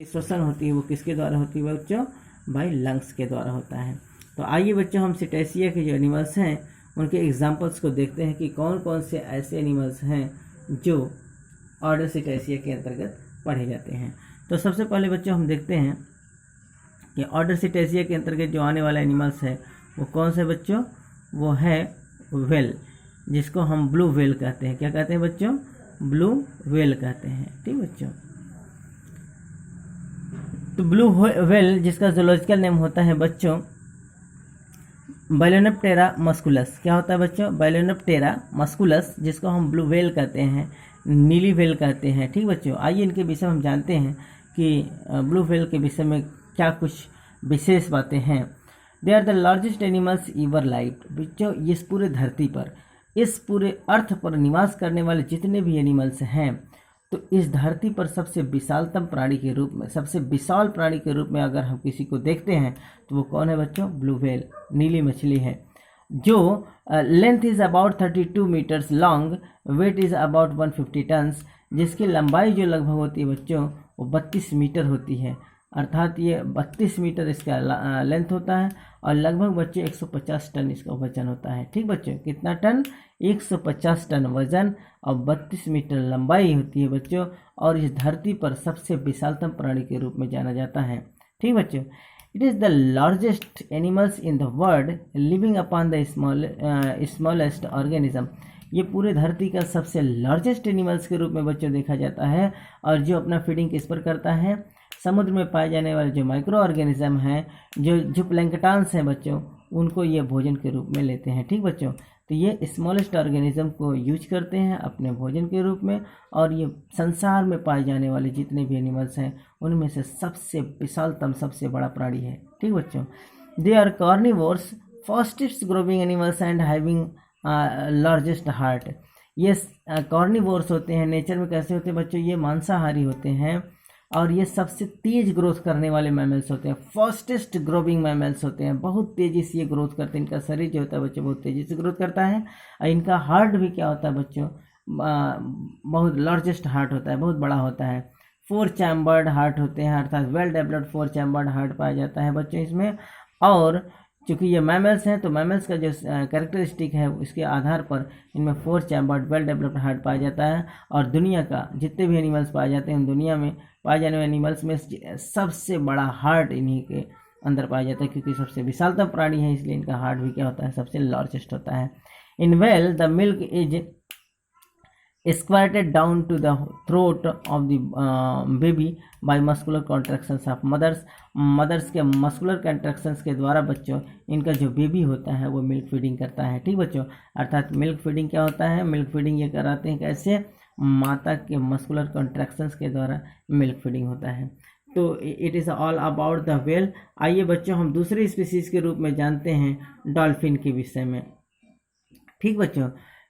श्वसन होती है वो किसके द्वारा होती है बच्चों? बाय लंग्स के द्वारा होता है। तो आइए बच्चों हम सिटेसिया के जो एनिमल्स हैं उनके एग्जाम्पल्स को देखते हैं कि कौन कौन से ऐसे एनिमल्स हैं जो ऑर्डर सिटेसिया के अंतर्गत पढ़े जाते हैं। तो सबसे पहले बच्चों हम देखते हैं कि ऑर्डर सिटेसिया के अंतर्गत जो आने वाला एनिमल्स है वो कौन से बच्चों? वो है व्हेल, जिसको हम ब्लू व्हेल कहते हैं। क्या कहते हैं बच्चों? ब्लू व्हेल कहते हैं। ठीक बच्चों, तो ब्लू व्हेल जिसका जूलॉजिकल नेम होता है बच्चों बैलोनेप्टेरा मस्कुलस। क्या होता है बच्चों? बैलोनेप्टेरा मस्कुलस, जिसको हम ब्लू व्हेल कहते हैं, नीली व्हेल कहते हैं। ठीक बच्चों, आइए इनके विषय में हम जानते हैं कि ब्लू व्हेल के विषय में क्या कुछ विशेष बातें हैं। They are the largest animals ever lived. बच्चों, इस पूरे धरती पर, इस पूरे अर्थ पर निवास करने वाले जितने भी एनिमल्स हैं, तो इस धरती पर सबसे विशालतम प्राणी के रूप में, सबसे विशाल प्राणी के रूप में अगर हम किसी को देखते हैं तो वो कौन है बच्चों? ब्लू व्हेल, नीली मछली है, जो length is about 32 metres long, weight is about 150 tons, जिसकी लंबाई जो लगभग होती है बच्चों वो 32 मीटर होती है। अर्थात ये 32 मीटर इसका लेंथ होता है और लगभग बच्चे 150 टन इसका वजन होता है। ठीक बच्चों, कितना टन? 150 टन वजन और 32 मीटर लंबाई होती है बच्चों, और इस धरती पर सबसे विशालतम प्राणी के रूप में जाना जाता है। ठीक बच्चों, it is the largest animals in the world living upon the smallest organism. ये पूरे धरती का सबसे लार्जेस्ट एनिमल्स के रूप में बच्चों देखा जाता है, और जो अपना फीडिंग किस पर करता है? समुद्र में पाए जाने वाले जो माइक्रो ऑर्गेनिज्म हैं, जो प्लैंकटन्स हैं बच्चों, उनको ये भोजन के रूप में लेते हैं। ठीक बच्चों, तो ये स्मॉलेस्ट ऑर्गेनिज्म को यूज करते हैं अपने भोजन के रूप में, और ये संसार में पाए जाने वाले जितने भी एनिमल्स हैं उनमें से सबसे विशालतम, सबसे बड़ा प्राणी है। ठीक बच्चों, they are carnivores, fastest growing animals and having largest heart. ये कार्निवोर्स होते हैं, नेचर में कैसे होते हैं बच्चों? ये मांसाहारी होते हैं और ये सबसे तेज ग्रोथ करने वाले मैमल्स होते हैं, फास्टेस्ट ग्रोइंग मैमल्स होते हैं, बहुत तेज़ी से ये ग्रोथ करते हैं। इनका शरीर जो होता है बच्चों बहुत तेज़ी से ग्रोथ करता है, और इनका हार्ट भी क्या होता है बच्चों? बहुत लार्जेस्ट हार्ट होता है, बहुत बड़ा होता है। 4 चैम्बर्ड हार्ट होते हैं, अर्थात वेल डेवलप्ड 4 चैम्बर्ड हार्ट पाया जाता है बच्चों इसमें। और चूँकि ये मैमल्स हैं तो मैमल्स का जो कैरेक्टरिस्टिक है उसके आधार पर इनमें 4 चैम्बर्ड वेल डेवलप्ड हार्ट पाया जाता है। और दुनिया का जितने भी एनिमल्स पाए जाते हैं, दुनिया में पाए जाने वाले एनिमल्स में सबसे बड़ा हार्ट इन्हीं के अंदर पाया जाता है, क्योंकि सबसे विशालतम प्राणी है इसलिए इनका हार्ट भी क्या होता है? सबसे लार्जेस्ट होता है। In well the milk is squirted down to the throat of the baby by muscular contractions of mothers के muscular contractions के द्वारा बच्चों इनका जो बेबी होता है वो मिल्क फीडिंग करता है। ठीक बच्चों, अर्थात मिल्क फीडिंग क्या होता है? मिल्क फीडिंग ये कराते हैं कैसे? माता के मस्कुलर कॉन्ट्रैक्शंस के द्वारा मिल्क फीडिंग होता है। तो it is all about the whale. आइए बच्चों हम दूसरे स्पीसीज के रूप में जानते हैं डॉल्फिन के विषय में। ठीक बच्चों,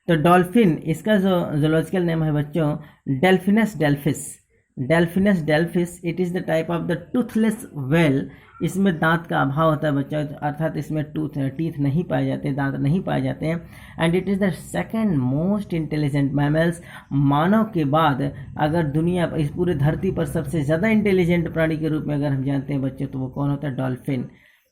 तो डॉल्फिन, इसका जो जूलॉजिकल नेम है बच्चों Delphinus delphis. Delphinus delphis, it is the type of the toothless whale. इसमें दांत का अभाव होता है बच्चों, अर्थात इसमें टीथ नहीं पाए जाते, दांत नहीं पाए जाते हैं। And it is the second most intelligent mammals. मानव के बाद अगर दुनिया, इस पूरे धरती पर सबसे ज़्यादा इंटेलिजेंट प्राणी के रूप में अगर हम जानते हैं बच्चों तो वो कौन होता है? डॉल्फिन।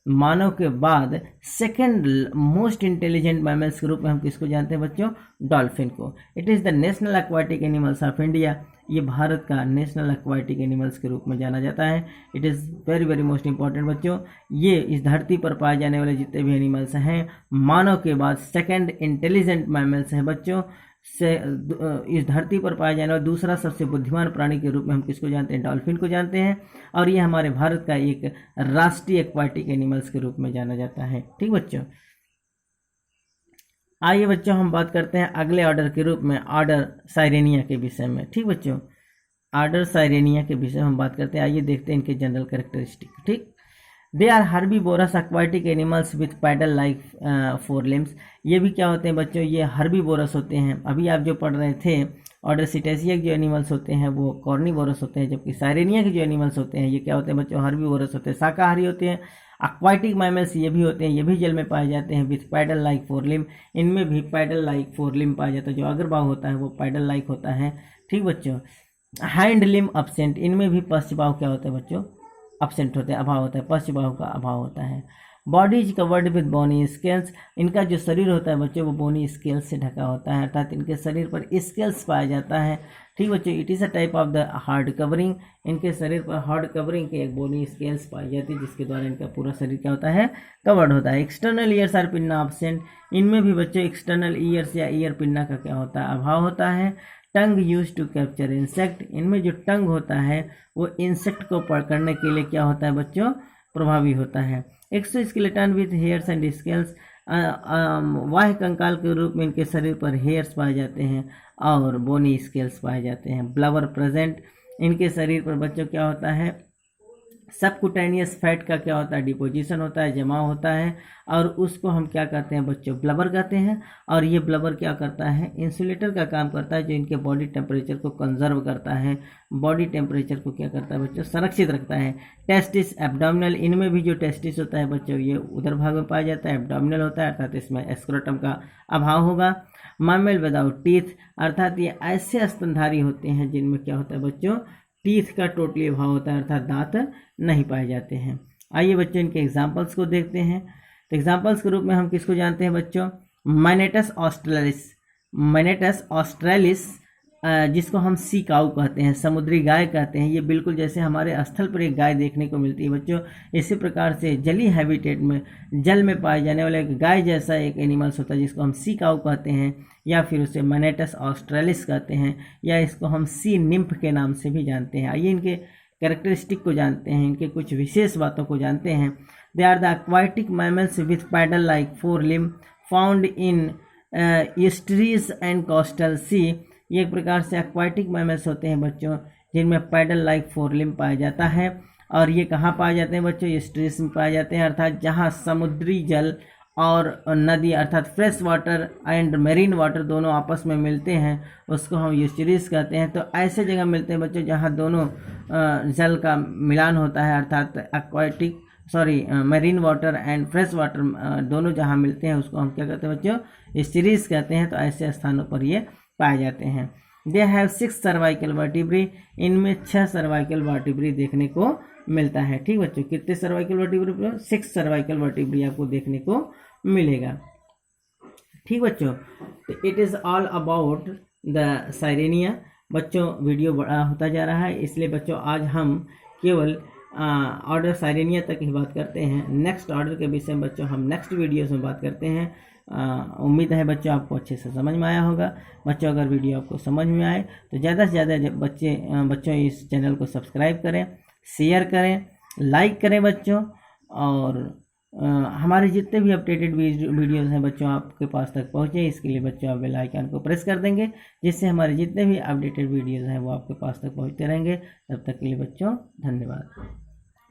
मानव के बाद सेकेंड मोस्ट इंटेलिजेंट मैमल्स के रूप में हम किसको जानते हैं बच्चों? डॉल्फिन को। It is the national aquatic animals of India. ये भारत का नेशनल एक्वाटिक एनिमल्स के रूप में जाना जाता है। It is very very most important बच्चों। ये इस धरती पर पाए जाने वाले जितने भी एनिमल्स हैं, मानव के बाद सेकेंड इंटेलिजेंट मैमल्स हैं बच्चों। से इस धरती पर पाया जाने वाला दूसरा सबसे बुद्धिमान प्राणी के रूप में हम किसको जानते हैं? डॉल्फिन को जानते हैं। और ये हमारे भारत का एक राष्ट्रीय एक्वाटिक एनिमल्स के रूप में जाना जाता है। ठीक बच्चों, आइए बच्चों हम बात करते हैं अगले ऑर्डर के रूप में ऑर्डर साइरेनिया के विषय में। ठीक बच्चों, ऑर्डर साइरेनिया के विषय में हम बात करते हैं। आइए देखते हैं इनके जनरल कैरेक्टरिस्टिक। ठीक, they are herbivorous aquatic animals with paddle like 4 limbs. ये भी क्या होते हैं बच्चों? ये हर्बीवोरस होते हैं। अभी आप जो पढ़ रहे थे ऑर्डर सिटेसिया के जो एनिमल्स होते हैं वो कार्निवोरस होते हैं, जबकि साइरेनिया के जो एनिमल्स होते हैं ये क्या होते हैं बच्चों? हर्बीवोरस होते हैं, शाकाहारी होते हैं। एक्वाटिक मैमल्स ये भी होते हैं, ये भी जल में पाए जाते हैं विथ पैडल लाइक 4 लिम्ब। इनमें भी पैडल लाइक 4 लिम्ब पाया जाता है, जो अग्रभाग होता है वो पैडल लाइक होता है। ठीक बच्चों, हाइंड लिम्ब अब्सेंट, इनमें भी पश्चबाहु क्या होता है बच्चों, अब्सेंट होता है, अभाव होता है, पश्चबाहु का अभाव होता है। Body is covered with bony scales, इनका जो शरीर होता है बच्चों वो बोनी स्केल्स से ढका होता है, अर्थात इनके शरीर पर स्केल्स पाया जाता है। ठीक बच्चों, it is a type of the hard covering, इनके शरीर पर हार्ड कवरिंग के एक बोनी स्केल्स पाई जाती है जिसके द्वारा इनका पूरा शरीर क्या होता है, कवर्ड होता है। External ears or pinna absent, इनमें भी बच्चों एक्सटर्नल ईयर्स या ईयर पिन्ना का क्या होता है, अभाव होता है। Tongue use to capture insect, इनमें जो टंग होता है वो इंसेक्ट को पकड़ने के लिए क्या होता है बच्चों, प्रभावी होता है। Exoskeleton with hairs and scales, वाह्य कंकाल के रूप में इनके शरीर पर हेयर्स पाए जाते हैं और बोनी स्केल्स पाए जाते हैं। ब्लबर प्रेजेंट, इनके शरीर पर बच्चों क्या होता है, सबकुटेनियस फैट का क्या होता है, डिपोजिशन होता है, जमा होता है, और उसको हम क्या कहते हैं बच्चों, ब्लबर कहते हैं। और ये ब्लबर क्या करता है, इंसुलेटर का काम करता है, जो इनके बॉडी टेम्परेचर को कंजर्व करता है, बॉडी टेम्परेचर को क्या करता है बच्चों, संरक्षित रखता है। टेस्टिस एब्डोमिनल, इनमें भी जो टेस्टिस होता है बच्चों ये उधर भाग में पाया जाता है, एब्डोमिनल होता है, अर्थात इसमें स्क्रोटम का अभाव होगा। मैमल विदाउट टीथ, अर्थात ये ऐसे स्तनधारी होते हैं जिनमें क्या होता है बच्चों, टीथ का टोटली अभाव होता है, अर्थात दांत नहीं पाए जाते हैं। आइए बच्चों इनके एग्जाम्पल्स को देखते हैं। तो एग्जाम्पल्स के रूप में हम किसको जानते हैं बच्चों, मैनेटस ऑस्ट्रेलिस, मैनेटस ऑस्ट्रेलिस जिसको हम सी काऊ कहते हैं, समुद्री गाय कहते हैं। ये बिल्कुल जैसे हमारे स्थल पर एक गाय देखने को मिलती है बच्चों, इसी प्रकार से जली हैबिटेट में, जल में पाए जाने वाला एक गाय जैसा एक एनिमल्स होता है जिसको हम सी काऊ कहते हैं, या फिर उसे मैनेटस ऑस्ट्रेलिस कहते हैं, या इसको हम सी निम्फ के नाम से भी जानते हैं। आइए इनके कैरेक्टरिस्टिक को जानते हैं, इनके कुछ विशेष बातों को जानते हैं। They are the aquatic mammals with paddle like 4 limb found in estuaries and coastal sea, ये एक प्रकार से एक्वाटिक मैमल्स होते हैं बच्चों जिनमें पैडल लाइक 4 लिम्ब पाया जाता है। और ये कहाँ पाए जाते हैं बच्चों, ईस्टरीज में पाए जाते हैं, अर्थात जहाँ समुद्री जल और नदी अर्थात fresh water and marine water दोनों आपस में मिलते हैं, उसको हम ईस्टरीज कहते हैं। तो ऐसे जगह मिलते हैं बच्चों जहाँ दोनों जल का मिलान होता है, अर्थात aquatic marine water and fresh water दोनों जहाँ मिलते हैं उसको हम क्या कहते हैं बच्चों, ईस्टरीज कहते हैं। तो ऐसे स्थानों पर ये पाए जाते हैं। दे हैव 6 सर्वाइकल वर्टिब्री, इनमें 6 सर्वाइकल वर्टिब्री देखने को मिलता है। ठीक बच्चों, कितने सर्वाइकल वर्टिब्री, 6 सर्वाइकल वर्टिब्री आपको देखने को मिलेगा। ठीक बच्चों, तो it is all about the Sirenia. बच्चों वीडियो बड़ा होता जा रहा है, इसलिए बच्चों आज हम केवल ऑर्डर साइरेनिया तक ही बात करते हैं। नेक्स्ट ऑर्डर के विषय में बच्चों हम नेक्स्ट वीडियोस में बात करते हैं। उम्मीद है बच्चों आपको अच्छे से समझ में आया होगा। बच्चों अगर वीडियो आपको समझ में आए तो ज़्यादा से ज़्यादा बच्चों इस चैनल को सब्सक्राइब करें, शेयर करें, लाइक करें बच्चों, और हमारे जितने भी अपडेटेड वीडियोस हैं बच्चों आपके पास तक पहुँचे, इसके लिए बच्चों आप बेल आइकन को प्रेस कर देंगे, जिससे हमारे जितने भी अपडेटेड वीडियोस हैं वो आपके पास तक पहुँचते रहेंगे। तब तक के लिए बच्चों धन्यवाद।